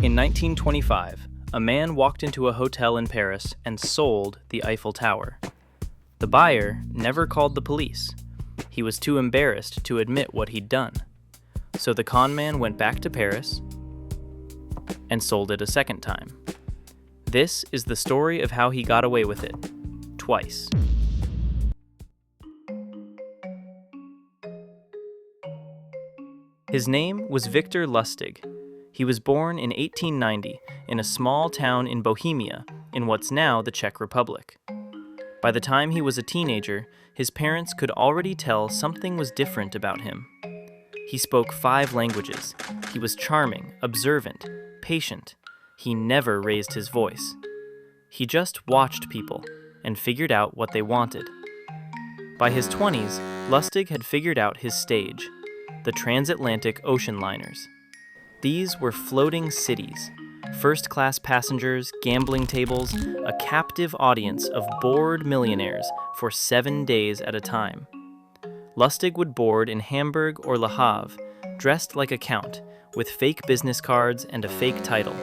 In 1925, a man walked into a hotel in Paris and sold the Eiffel Tower. The buyer never called the police. He was too embarrassed to admit what he'd done. So the con man went back to Paris and sold it a second time. This is the story of how he got away with it, twice. His name was Victor Lustig. He was born in 1890 in a small town in Bohemia, in what's now the Czech Republic. By the time he was a teenager, his parents could already tell something was different about him. He spoke 5 languages. He was charming, observant, patient. He never raised his voice. He just watched people and figured out what they wanted. By his 20s, Lustig had figured out his stage, the transatlantic ocean liners. These were floating cities, first-class passengers, gambling tables, a captive audience of bored millionaires for 7 days at a time. Lustig would board in Hamburg or Le Havre, dressed like a count, with fake business cards and a fake title.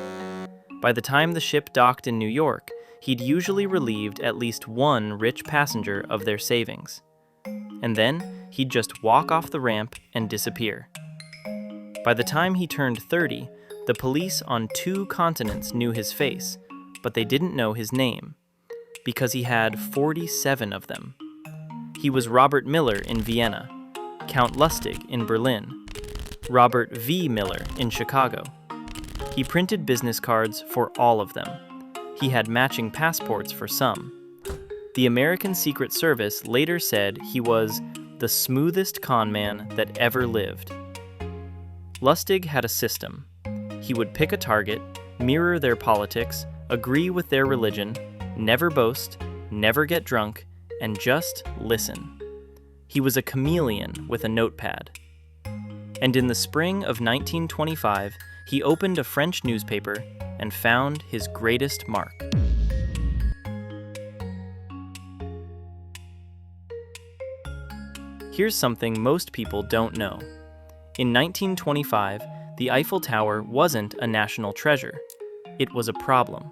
By the time the ship docked in New York, he'd usually relieved at least one rich passenger of their savings. And then he'd just walk off the ramp and disappear. By the time he turned 30, the police on 2 continents knew his face, but they didn't know his name, because he had 47 of them. He was Robert Miller in Vienna, Count Lustig in Berlin, Robert V. Miller in Chicago. He printed business cards for all of them. He had matching passports for some. The American Secret Service later said he was the smoothest con man that ever lived. Lustig had a system. He would pick a target, mirror their politics, agree with their religion, never boast, never get drunk, and just listen. He was a chameleon with a notepad. And in the spring of 1925, he opened a French newspaper and found his greatest mark. Here's something most people don't know. In 1925, the Eiffel Tower wasn't a national treasure. It was a problem.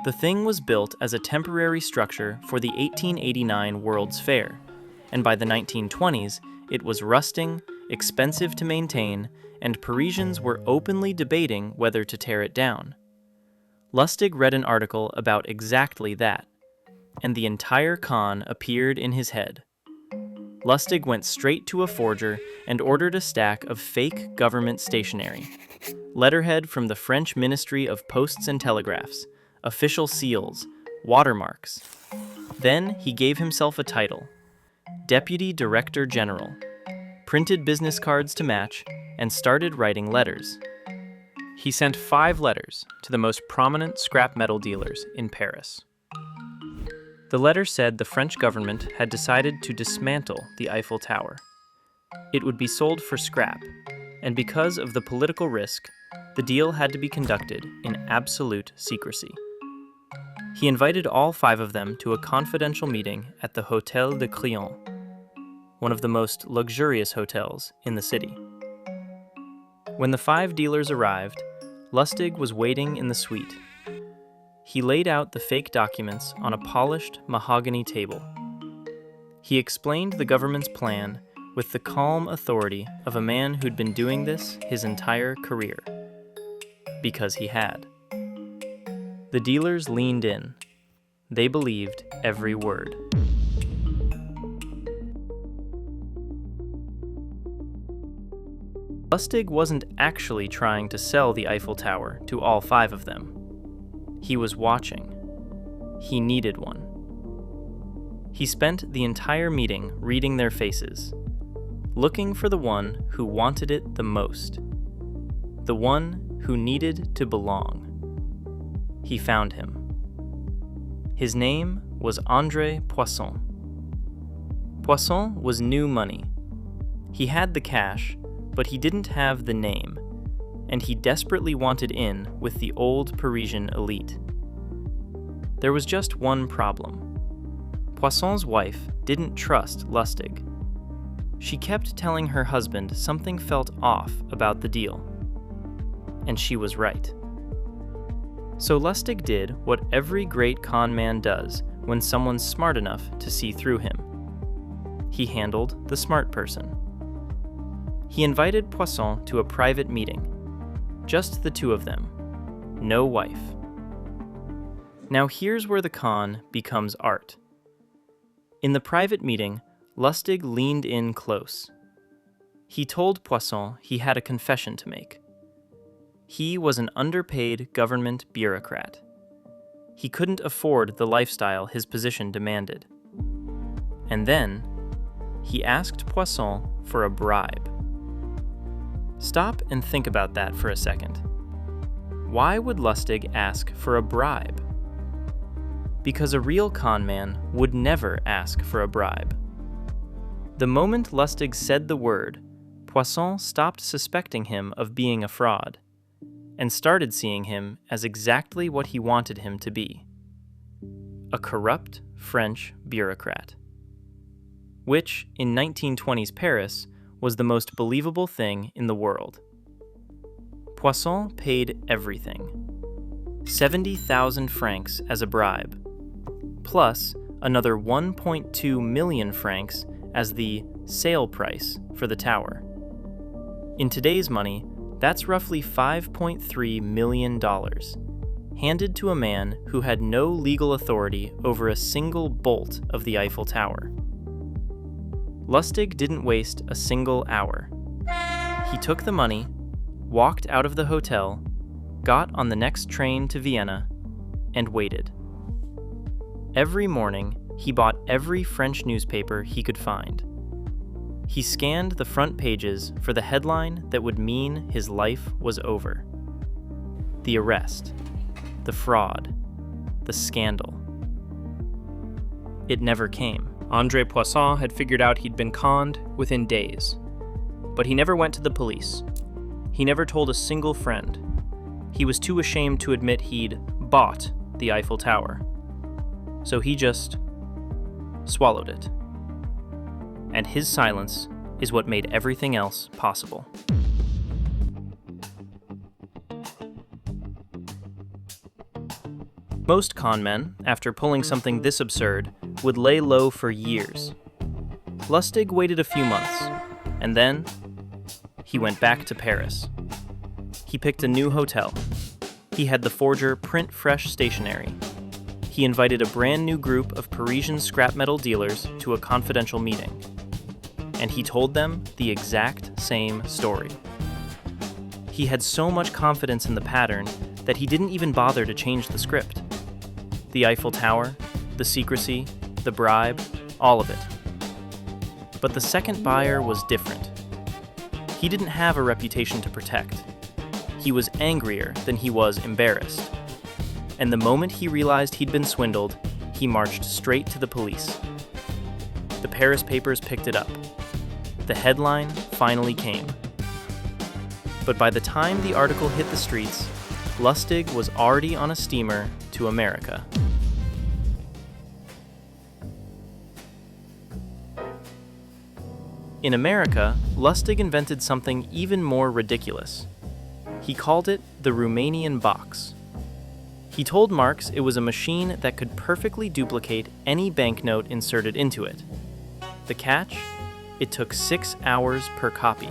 The thing was built as a temporary structure for the 1889 World's Fair, and by the 1920s, it was rusting, expensive to maintain, and Parisians were openly debating whether to tear it down. Lustig read an article about exactly that, and the entire con appeared in his head. Lustig went straight to a forger and ordered a stack of fake government stationery, letterhead from the French Ministry of Posts and Telegraphs, official seals, watermarks. Then he gave himself a title, Deputy Director General, printed business cards to match, and started writing letters. He sent 5 letters to the most prominent scrap metal dealers in Paris. The letter said the French government had decided to dismantle the Eiffel Tower. It would be sold for scrap, and because of the political risk, the deal had to be conducted in absolute secrecy. He invited all 5 of them to a confidential meeting at the Hôtel de Crillon, one of the most luxurious hotels in the city. When the 5 dealers arrived, Lustig was waiting in the suite. He laid out the fake documents on a polished mahogany table. He explained the government's plan with the calm authority of a man who'd been doing this his entire career. Because he had. The dealers leaned in. They believed every word. Lustig wasn't actually trying to sell the Eiffel Tower to all 5 of them. He was watching. He needed one. He spent the entire meeting reading their faces, looking for the one who wanted it the most, the one who needed to belong. He found him. His name was André Poisson. Poisson was new money. He had the cash, but he didn't have the name, and he desperately wanted in with the old Parisian elite. There was just one problem. Poisson's wife didn't trust Lustig. She kept telling her husband something felt off about the deal. And she was right. So Lustig did what every great con man does when someone's smart enough to see through him. He handled the smart person. He invited Poisson to a private meeting. Just the two of them. No wife. Now here's where the con becomes art. In the private meeting, Lustig leaned in close. He told Poisson he had a confession to make. He was an underpaid government bureaucrat. He couldn't afford the lifestyle his position demanded. And then, he asked Poisson for a bribe. Stop and think about that for a second. Why would Lustig ask for a bribe? Because a real con man would never ask for a bribe. The moment Lustig said the word, Poisson stopped suspecting him of being a fraud, and started seeing him as exactly what he wanted him to be: a corrupt French bureaucrat. Which, in 1920s Paris, was the most believable thing in the world. Poisson paid everything. 70,000 francs as a bribe, plus another 1.2 million francs as the sale price for the tower. In today's money, that's roughly $5.3 million, handed to a man who had no legal authority over a single bolt of the Eiffel Tower. Lustig didn't waste a single hour. He took the money, walked out of the hotel, got on the next train to Vienna, and waited. Every morning, he bought every French newspaper he could find. He scanned the front pages for the headline that would mean his life was over. The arrest, the fraud, the scandal. It never came. André Poisson had figured out he'd been conned within days. But he never went to the police. He never told a single friend. He was too ashamed to admit he'd bought the Eiffel Tower. So he just swallowed it. And his silence is what made everything else possible. Most con men, after pulling something this absurd, would lay low for years. Lustig waited a few months, and then he went back to Paris. He picked a new hotel. He had the forger print fresh stationery. He invited a brand new group of Parisian scrap metal dealers to a confidential meeting. And he told them the exact same story. He had so much confidence in the pattern that he didn't even bother to change the script. The Eiffel Tower, the secrecy, the bribe, all of it. But the second buyer was different. He didn't have a reputation to protect. He was angrier than he was embarrassed. And the moment he realized he'd been swindled, he marched straight to the police. The Paris papers picked it up. The headline finally came. But by the time the article hit the streets, Lustig was already on a steamer to America. In America, Lustig invented something even more ridiculous. He called it the Romanian box. He told Marx it was a machine that could perfectly duplicate any banknote inserted into it. The catch? It took 6 hours per copy.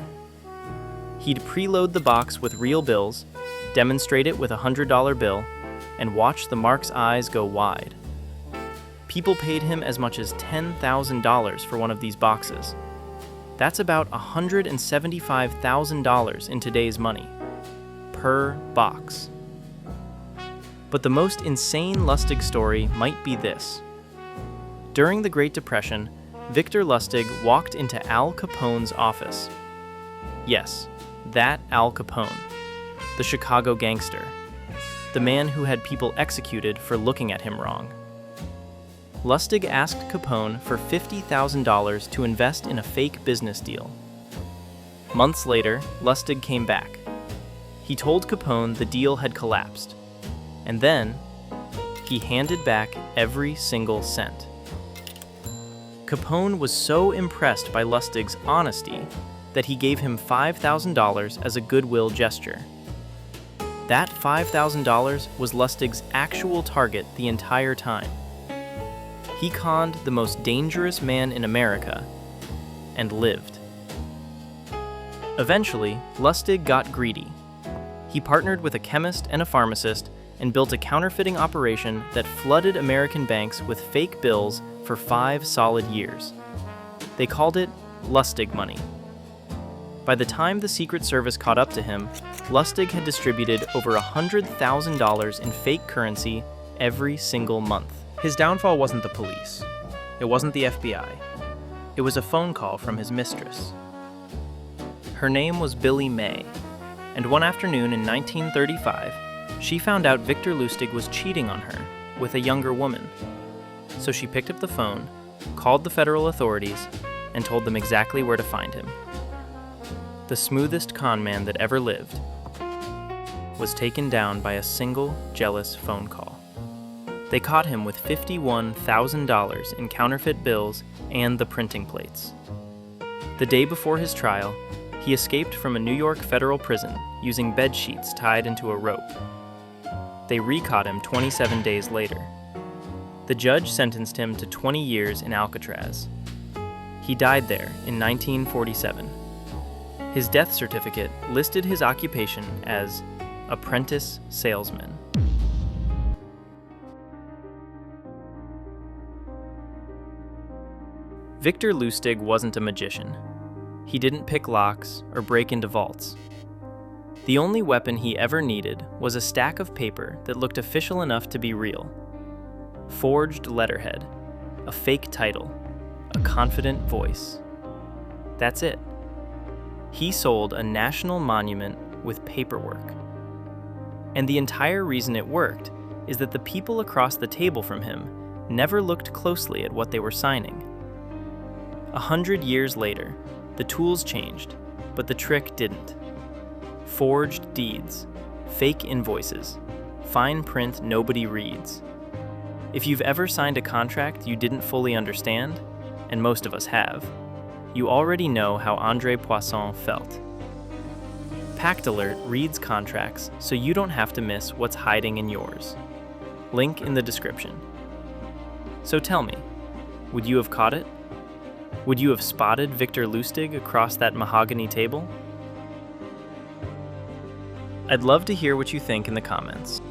He'd preload the box with real bills, demonstrate it with a $100 bill, and watch the Marx eyes go wide. People paid him as much as $10,000 for one of these boxes. That's about $175,000 in today's money, per box. But the most insane Lustig story might be this. During the Great Depression, Victor Lustig walked into Al Capone's office. Yes, that Al Capone, the Chicago gangster, the man who had people executed for looking at him wrong. Lustig asked Capone for $50,000 to invest in a fake business deal. Months later, Lustig came back. He told Capone the deal had collapsed, and then he handed back every single cent. Capone was so impressed by Lustig's honesty that he gave him $5,000 as a goodwill gesture. That $5,000 was Lustig's actual target the entire time. He conned the most dangerous man in America and lived. Eventually, Lustig got greedy. He partnered with a chemist and a pharmacist and built a counterfeiting operation that flooded American banks with fake bills for 5 solid years. They called it Lustig money. By the time the Secret Service caught up to him, Lustig had distributed over $100,000 in fake currency every single month. His downfall wasn't the police. It wasn't the FBI. It was a phone call from his mistress. Her name was Billie Mae, and one afternoon in 1935, she found out Victor Lustig was cheating on her with a younger woman. So she picked up the phone, called the federal authorities, and told them exactly where to find him. The smoothest con man that ever lived was taken down by a single jealous phone call. They caught him with $51,000 in counterfeit bills and the printing plates. The day before his trial, he escaped from a New York federal prison using bedsheets tied into a rope. They re-caught him 27 days later. The judge sentenced him to 20 years in Alcatraz. He died there in 1947. His death certificate listed his occupation as apprentice salesman. Victor Lustig wasn't a magician. He didn't pick locks or break into vaults. The only weapon he ever needed was a stack of paper that looked official enough to be real. Forged letterhead, a fake title, a confident voice. That's it. He sold a national monument with paperwork. And the entire reason it worked is that the people across the table from him never looked closely at what they were signing. 100 years later, the tools changed, but the trick didn't. Forged deeds, fake invoices, fine print nobody reads. If you've ever signed a contract you didn't fully understand, and most of us have, you already know how André Poisson felt. PactAlert reads contracts so you don't have to miss what's hiding in yours. Link in the description. So tell me, would you have caught it? Would you have spotted Victor Lustig across that mahogany table? I'd love to hear what you think in the comments.